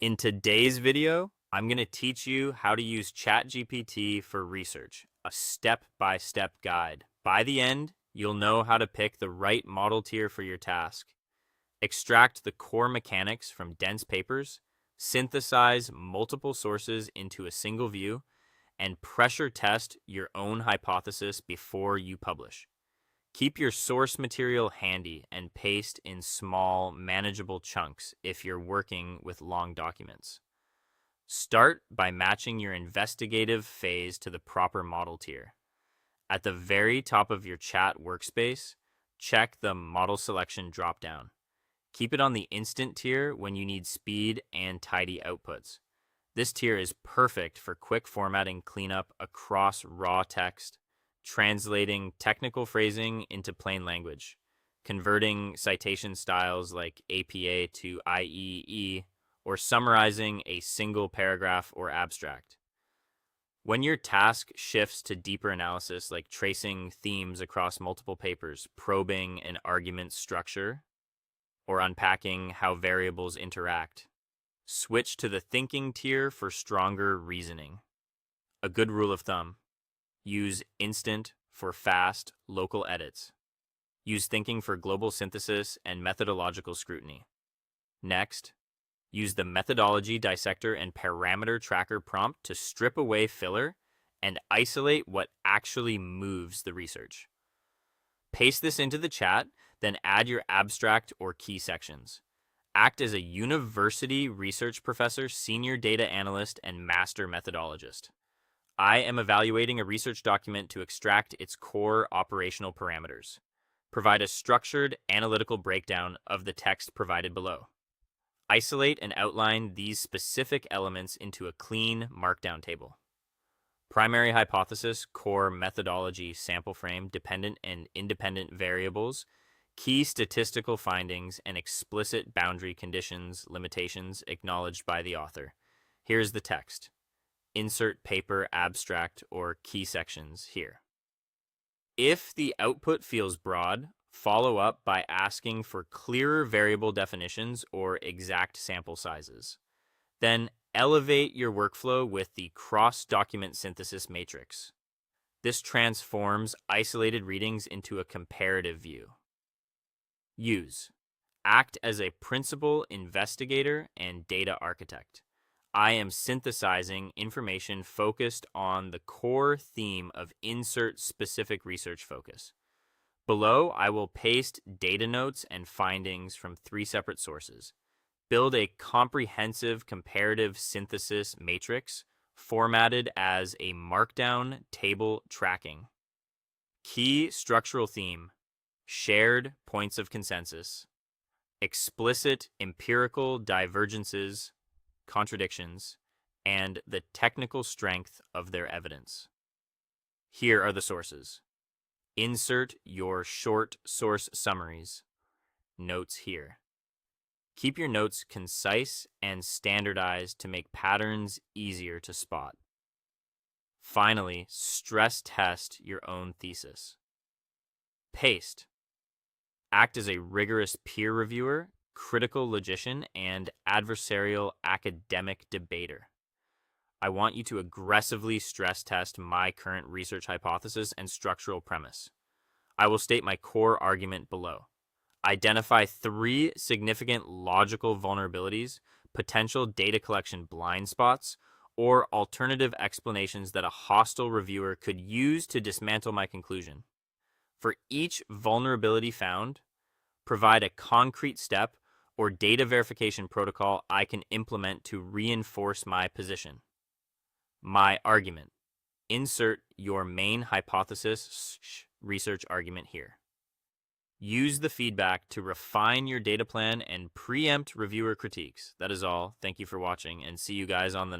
In today's video, I'm going to teach you how to use ChatGPT for research, a step-by-step guide. By the end, you'll know how to pick the right model tier for your task, extract the core mechanics from dense papers, synthesize multiple sources into a single view, and pressure test your own hypothesis before you publish. Keep your source material handy and paste in small, manageable chunks if you're working with long documents. Start by matching your investigative phase to the proper model tier. At the very top of your chat workspace, check the Model Selection dropdown. Keep it on the Instant tier when you need speed and tidy outputs. This tier is perfect for quick formatting cleanup across raw text, translating technical phrasing into plain language, converting citation styles like APA to IEE, or summarizing a single paragraph or abstract. When your task shifts to deeper analysis, like tracing themes across multiple papers, probing an argument structure, or unpacking how variables interact, switch to the thinking tier for stronger reasoning. A good rule of thumb: use Instant for fast, local edits. Use Thinking for global synthesis and methodological scrutiny. Next, use the Methodology Dissector and Parameter Tracker prompt to strip away filler and isolate what actually moves the research. Paste this into the chat, then add your abstract or key sections. Act as a university research professor, senior data analyst, and master methodologist. I am evaluating a research document to extract its core operational parameters. Provide a structured analytical breakdown of the text provided below. Isolate and outline these specific elements into a clean markdown table. Primary hypothesis, core methodology, sample frame, dependent and independent variables, key statistical findings, and explicit boundary conditions, limitations acknowledged by the author. Here's the text. Insert paper, abstract, or key sections here. If the output feels broad, follow up by asking for clearer variable definitions or exact sample sizes. Then elevate your workflow with the cross-document synthesis matrix. This transforms isolated readings into a comparative view. Use. Act as a principal investigator and data architect. I am synthesizing information focused on the core theme of insert specific research focus. Below, I will paste data notes and findings from 3 separate sources. Build a comprehensive comparative synthesis matrix formatted as a markdown table tracking. Key structural theme: shared points of consensus, explicit empirical divergences, contradictions, and the technical strength of their evidence. Here are the sources. Insert your short source summaries. Notes here. Keep your notes concise and standardized to make patterns easier to spot. Finally, stress test your own thesis. Paste. Act as a rigorous peer reviewer, critical logician, and adversarial academic debater. I want you to aggressively stress test my current research hypothesis and structural premise. I will state my core argument below. Identify 3 significant logical vulnerabilities, potential data collection blind spots, or alternative explanations that a hostile reviewer could use to dismantle my conclusion. For each vulnerability found, provide a concrete step or data verification protocol I can implement to reinforce my position. My argument. Insert your main hypothesis research argument here. Use the feedback to refine your data plan and preempt reviewer critiques. That is all. Thank you for watching, and see you guys on the